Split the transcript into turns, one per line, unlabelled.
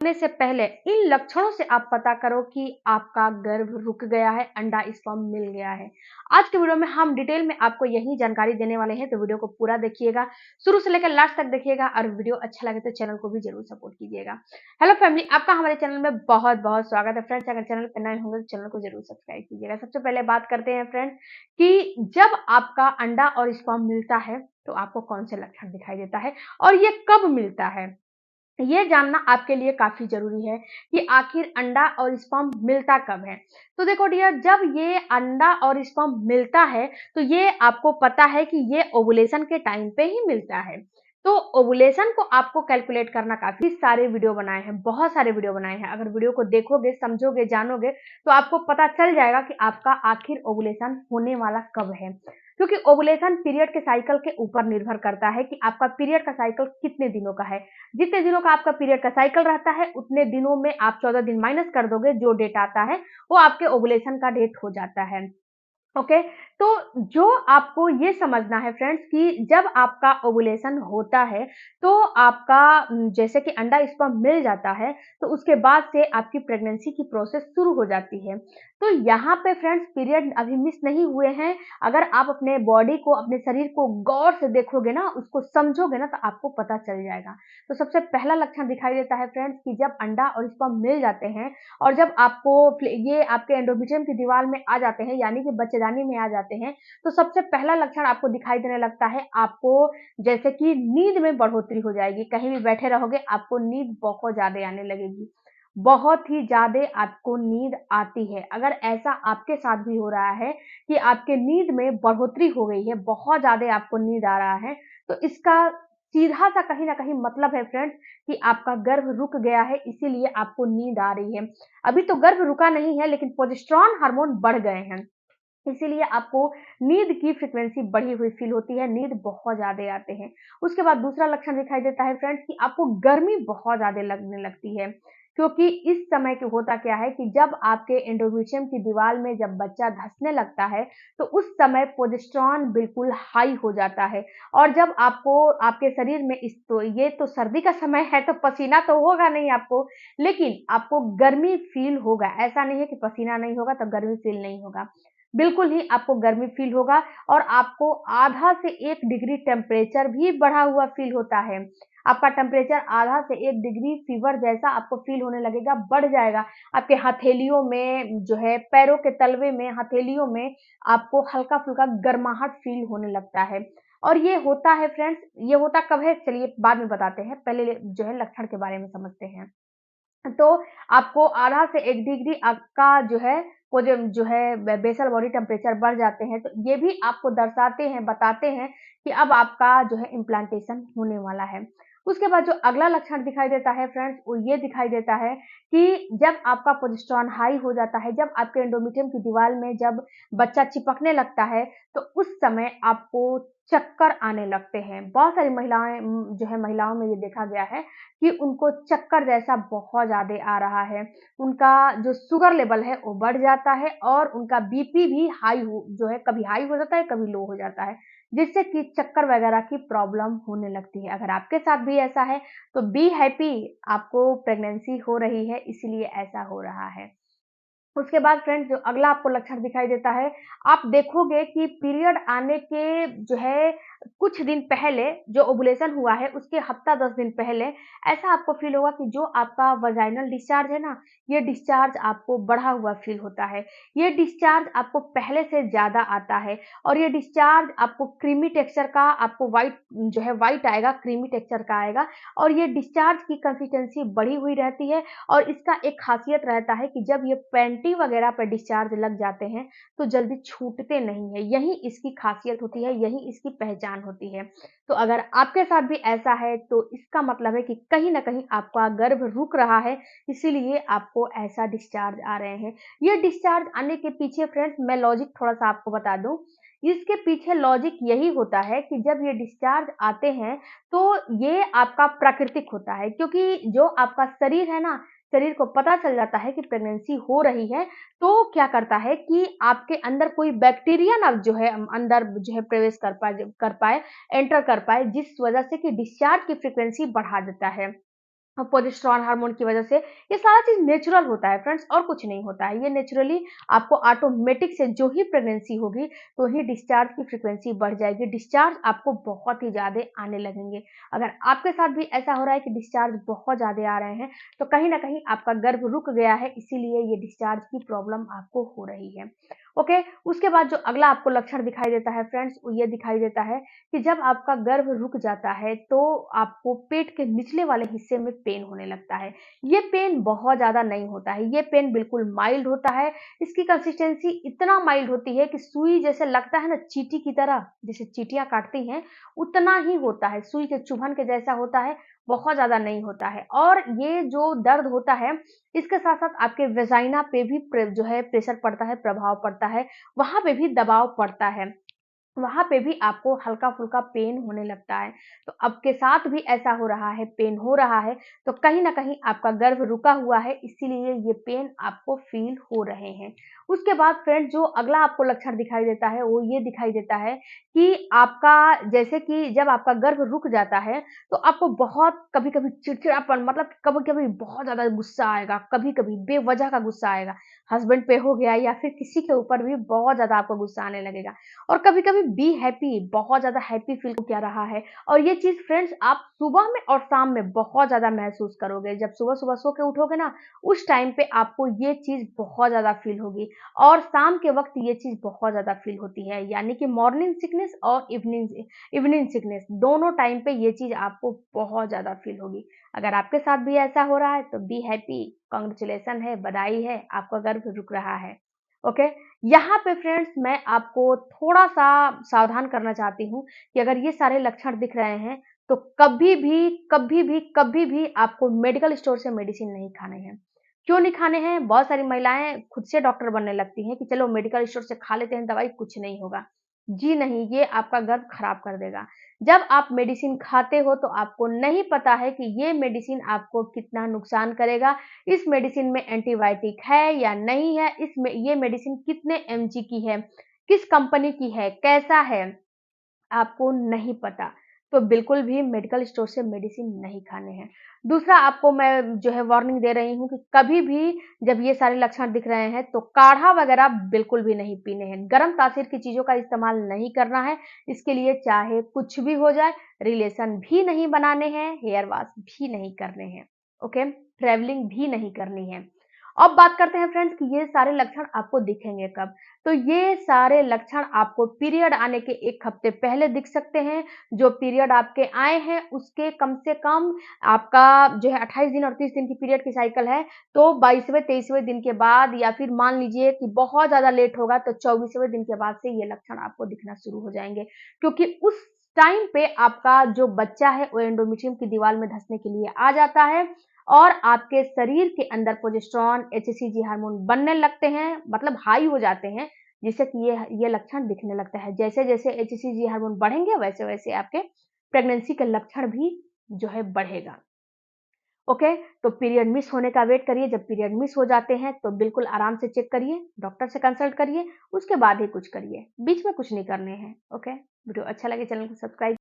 होने से पहले इन लक्षणों से आप पता करो कि आपका गर्भ रुक गया है, अंडा स्पर्म मिल गया है। आज के वीडियो में हम डिटेल में आपको यही जानकारी देने वाले हैं, तो वीडियो को पूरा देखिएगा, शुरू से लेकर लास्ट तक देखिएगा और वीडियो अच्छा लगे तो चैनल को भी जरूर सपोर्ट कीजिएगा। हेलो फैमिली, आपका हमारे चैनल में बहुत-बहुत स्वागत है। फ्रेंड्स, अगर चैनल पर नए होंगे तो चैनल को जरूर सब्सक्राइब कीजिएगा। सबसे पहले बात करते हैं फ्रेंड्स कि जब आपका अंडा और स्पर्म मिलता है तो आपको कौन से लक्षण दिखाई देता है और ये कब मिलता है। ये जानना आपके लिए काफ़ी ज़रूरी है कि आखिर अंडा और स्पर्म मिलता कब है। तो देखो डियर, जब ये अंडा और स्पर्म मिलता है तो ये आपको पता है कि ये ओवुलेशन के टाइम पे ही मिलता है। तो ओवुलेशन को आपको कैलकुलेट करना काफ़ी सारे वीडियो बनाए हैं, बहुत सारे वीडियो बनाए हैं। अगर वीडियो को देखोगे, समझोगे, जानोगे तो आपको पता चल जाएगा कि आपका आखिर ओवुलेशन होने वाला कब है। क्योंकि ओवुलेशन पीरियड के साइकिल के ऊपर निर्भर करता है कि आपका पीरियड का साइकिल कितने दिनों का है। जितने दिनों का आपका पीरियड का साइकिल रहता है उतने दिनों में आप 14 दिन माइनस कर दोगे, जो डेट आता है वो आपके ओवुलेशन का डेट हो जाता है। ओके, तो जो आपको ये समझना है फ्रेंड्स कि जब आपका ओवुलेशन होता है तो आपका जैसे कि अंडा स्पर्म मिल जाता है तो उसके बाद से आपकी प्रेगनेंसी की प्रोसेस शुरू हो जाती है। तो यहाँ पे फ्रेंड्स पीरियड अभी मिस नहीं हुए हैं। अगर आप अपने बॉडी को, अपने शरीर को गौर से देखोगे ना, उसको समझोगे ना, तो आपको पता चल जाएगा। तो सबसे पहला लक्षण दिखाई देता है फ्रेंड्स कि जब अंडा और स्पर्म मिल जाते हैं और जब आपको ये आपके एंडोमेट्रियम की दीवार में आ जाते हैं, यानी कि बच्चेदानी में आ जाते हैं, तो सबसे पहला लक्षण आपको दिखाई देने लगता है, आपको जैसे कि नींद में बढ़ोतरी हो जाएगी। कहीं भी बैठे रहोगे आपको नींद बहुत ज़्यादा आने लगेगी। बहुत ही ज़्यादा आपको नींद आती है। अगर ऐसा आपके साथ भी हो रहा है कि आपके नींद में बढ़ोतरी हो गई है, बहुत ज़्यादा आपको नींद आ रहा है, तो इसका सीधा-सा कहीं न कहीं मतलब है फ्रेंड्स कि आपका गर्भ रुक गया है, इसीलिए आपको नींद आ रही है। अभी तो गर्भ रुका नहीं है, लेकिन प्रोजेस्टेरोन हार्मोन बढ़ गए हैं। इसीलिए आपको नींद की फ्रीक्वेंसी बढ़ी हुई फील होती है, नींद बहुत ज़्यादा आते हैं। उसके बाद दूसरा लक्षण दिखाई देता है फ्रेंड्स कि आपको गर्मी बहुत ज़्यादा लगने लगती है। क्योंकि इस समय के होता क्या है कि जब आपके एंडोमेट्रियम की दीवार में जब बच्चा धँसने लगता है, तो उस समय प्रोजेस्टेरोन बिल्कुल हाई हो जाता है और जब आपको आपके शरीर में ये तो सर्दी का समय है तो पसीना तो होगा नहीं आपको, लेकिन आपको गर्मी फील होगा। ऐसा नहीं है कि पसीना नहीं होगा तो गर्मी फील नहीं होगा। बिल्कुल ही आपको गर्मी फील होगा और आपको आधा से 1 डिग्री टेम्परेचर भी बढ़ा हुआ फील होता है। आपका टेम्परेचर आधा से 1 डिग्री फीवर जैसा आपको फील होने लगेगा, बढ़ जाएगा। आपके हथेलियों में जो है, पैरों के तलवे में, हथेलियों में आपको हल्का-फुल्का गर्माहट फील होने लगता है। और ये होता है फ्रेंड्स, ये होता कब है चलिए बाद में बताते हैं, पहले जो है लक्षण के बारे में समझते हैं। तो आपको आधा से 1 डिग्री आपका जो है वो जो है बेसल बॉडी टेम्परेचर बढ़ जाते हैं, तो ये भी आपको दर्शाते हैं, बताते हैं कि अब आपका जो है इम्प्लांटेशन होने वाला है। उसके बाद जो अगला लक्षण दिखाई देता है फ्रेंड्स, वो ये दिखाई देता है कि जब आपका प्रोजेस्टेरोन हाई हो जाता है, जब आपके एंडोमेट्रियम की दीवार में जब बच्चा चिपकने लगता है, तो उस समय आपको चक्कर आने लगते हैं। बहुत सारी महिलाएँ जो है महिलाओं में ये देखा गया है कि उनको चक्कर जैसा बहुत ज़्यादा आ रहा है। उनका जो शुगर लेवल है वो बढ़ जाता है और उनका बीपी भी हाई हो जो है कभी हाई हो जाता है, कभी लो हो जाता है, जिससे कि चक्कर वगैरह की प्रॉब्लम होने लगती है। अगर आपके साथ भी ऐसा है तो बी हैप्पी, आपको प्रेगनेंसी हो रही है इसीलिए ऐसा हो रहा है। उसके बाद फ्रेंड्स जो अगला आपको लक्षण दिखाई देता है, आप देखोगे कि पीरियड आने के जो है कुछ दिन पहले जो ओवुलेशन हुआ है उसके हफ्ता 10 दिन पहले ऐसा आपको फ़ील होगा कि जो आपका वाजाइनल डिस्चार्ज है ना, ये डिस्चार्ज आपको बढ़ा हुआ फ़ील होता है। ये डिस्चार्ज आपको पहले से ज़्यादा आता है और ये डिस्चार्ज आपको क्रीमी टेक्सचर का, आपको व्हाइट आएगा, क्रीमी टेक्सचर का आएगा और ये डिस्चार्ज की कंसिस्टेंसी बढ़ी हुई रहती है और इसका एक ख़ासियत रहता है कि जब ये पैंटी वगैरह पे डिस्चार्ज लग जाते हैं, तो जल्दी छूटते नहीं हैं। यही इसकी ख़ासियत होती है, यही इसकी पहचान होती है। तो अगर आपके साथ भी ऐसा है, तो इसका मतलब है कि कहीं न कहीं आपका गर्भ रुक रहा है, इसीलिए आपको ऐसा डिस्चार्ज आ रहे हैं। ये डिस्चार्ज आने के पीछे फ्रेंड्स मैं लॉजिक थोड़ा-सा आपको बता दूँ। इसके पीछे लॉजिक यही होता है कि जब ये डिस्चार्ज आते हैं, तो ये आपका प्राकृतिक होता है क्योंकि जो आपका शरीर है ना, शरीर को पता चल जाता है कि प्रेगनेंसी हो रही है, तो क्या करता है कि आपके अंदर कोई बैक्टीरिया ना जो है अंदर जो है प्रवेश कर पाए, एंटर कर पाए, जिस वजह से कि डिस्चार्ज की फ्रीक्वेंसी बढ़ा देता है। प्रोजेस्टेरॉन हार्मोन की वजह से। ये सारा चीज नेचुरल होता है फ्रेंड्स, और कुछ नहीं होता है। ये नेचुरली आपको ऑटोमेटिक से जो ही प्रेगनेंसी होगी तो ही डिस्चार्ज की फ्रीक्वेंसी बढ़ जाएगी, डिस्चार्ज आपको बहुत ही ज्यादा आने लगेंगे। अगर आपके साथ भी ऐसा हो रहा है कि डिस्चार्ज बहुत ज्यादा आ रहे हैं तो कहीं ना कहीं आपका गर्भ रुक गया है, इसीलिए ये डिस्चार्ज की प्रॉब्लम आपको हो रही है। ओके, उसके बाद जो अगला आपको लक्षण दिखाई देता है फ्रेंड्स, वो ये दिखाई देता है कि जब आपका गर्भ रुक जाता है तो आपको पेट के निचले वाले हिस्से में पेन होने लगता है। ये पेन बहुत ज्यादा नहीं होता है, ये पेन बिल्कुल माइल्ड होता है। इसकी कंसिस्टेंसी इतना माइल्ड होती है कि सुई जैसे लगता है ना, चींटी की तरह, जैसे चींटियां काटती हैं उतना ही होता है, सुई के चुभन के जैसा होता है, बहुत ज्यादा नहीं होता है। और ये जो दर्द होता है इसके साथ साथ आपके वेजाइना पे भी जो है प्रेशर पड़ता है, प्रभाव पड़ता है, वहां पे भी दबाव पड़ता है, वहां पे भी आपको हल्का फुल्का पेन होने लगता है। तो आपके साथ भी ऐसा हो रहा है, पेन हो रहा है, तो कहीं ना कहीं आपका गर्भ रुका हुआ है, इसीलिए ये पेन आपको फील हो रहे हैं। उसके बाद फ्रेंड जो अगला आपको लक्षण दिखाई देता है वो ये दिखाई देता है कि आपका, जैसे कि जब आपका गर्भ रुक जाता है तो आपको बहुत कभी कभी चिड़चिड़ापन, मतलब कभी कभी बहुत ज्यादा गुस्सा आएगा, कभी कभी बेवजह का गुस्सा आएगा, हस्बैंड पे हो गया या फिर किसी के ऊपर भी बहुत ज्यादा आपको गुस्सा आने लगेगा। और कभी-कभी बी हैप्पी, बहुत ज़्यादा हैप्पी फील क्या रहा है। और ये चीज़ फ्रेंड्स आप सुबह में और शाम में बहुत ज़्यादा महसूस करोगे। जब सुबह-सुबह सो के उठोगे ना, उस टाइम पे आपको ये चीज़ बहुत ज़्यादा फील होगी, और शाम के वक़्त ये चीज़ बहुत ज़्यादा फील होती है। यानी कि मॉर्निंग सिकनेस और इवनिंग इवनिंग सिकनेस दोनों टाइम पे ये चीज़ आपको बहुत ज़्यादा फील होगी। अगर आपके साथ भी ऐसा हो रहा है तो बी हैप्पी, कांग्रेचुलेशन है, बधाई है, आपका गर्भ रुक रहा है। ओके, यहाँ पे फ्रेंड्स मैं आपको थोड़ा-सा सावधान करना चाहती हूँ कि अगर ये सारे लक्षण दिख रहे हैं, तो कभी भी, कभी भी, कभी भी आपको मेडिकल स्टोर से मेडिसिन नहीं खाने हैं। क्यों नहीं खाने हैं? बहुत सारी महिलाएँ खुद से डॉक्टर बनने लगती हैं कि चलो मेडिकल स्टोर से खा लेते हैं दवाई, कुछ नहीं होगा। जी नहीं, ये आपका गर्भ खराब कर देगा। जब आप मेडिसिन खाते हो तो आपको नहीं पता है कि ये मेडिसिन आपको कितना नुकसान करेगा, इस मेडिसिन में एंटीबायोटिक है या नहीं है, इसमें ये मेडिसिन कितने एमजी की है, किस कंपनी की है, कैसा है, आपको नहीं पता। तो बिल्कुल भी मेडिकल स्टोर से मेडिसिन नहीं खाने हैं। दूसरा आपको मैं जो है वार्निंग दे रही हूँ कि कभी भी जब ये सारे लक्षण दिख रहे हैं तो काढ़ा वगैरह बिल्कुल भी नहीं पीने हैं। गर्म तासीर की चीज़ों का इस्तेमाल नहीं करना है। इसके लिए चाहे कुछ भी हो जाए, रिलेशन भी नहीं बनाने हैं, हेयर वॉश भी नहीं करने हैं। ओके? ट्रैवलिंग भी नहीं करनी है। अब बात करते हैं फ्रेंड्स कि ये सारे लक्षण आपको दिखेंगे कब? तो ये सारे लक्षण आपको पीरियड आने के 1 हफ्ते पहले दिख सकते हैं। जो पीरियड आपके आए हैं उसके कम से कम आपका जो है 28 दिन और 30 दिन की पीरियड की साइकिल है, तो 22वें 23वें दिन के बाद, या फिर मान लीजिए कि बहुत ज़्यादा लेट होगा तो 24वें दिन के बाद से ये लक्षण आपको दिखना शुरू हो जाएँगे। क्योंकि उस टाइम पे आपका जो बच्चा है वो एंडोमेट्रियम की दीवार में धँसने के लिए आ जाता है, और आपके शरीर के अंदर प्रोजेस्टेरॉन, एचसीजी हार्मोन बनने लगते हैं, मतलब हाई हो जाते हैं, जिससे कि ये लक्षण दिखने लगता है। जैसे-जैसे एचसीजी हार्मोन बढ़ेंगे वैसे-वैसे आपके प्रेगनेंसी के लक्षण भी जो है बढ़ेगा। ओके, तो पीरियड मिस होने का वेट करिए। जब पीरियड मिस हो जाते हैं तो बिल्कुल आराम से चेक करिए, डॉक्टर से कंसल्ट करिए, उसके बाद ही कुछ करिए। बीच में कुछ नहीं करने हैं। ओके, वीडियो अच्छा लगे चैनल को सब्सक्राइब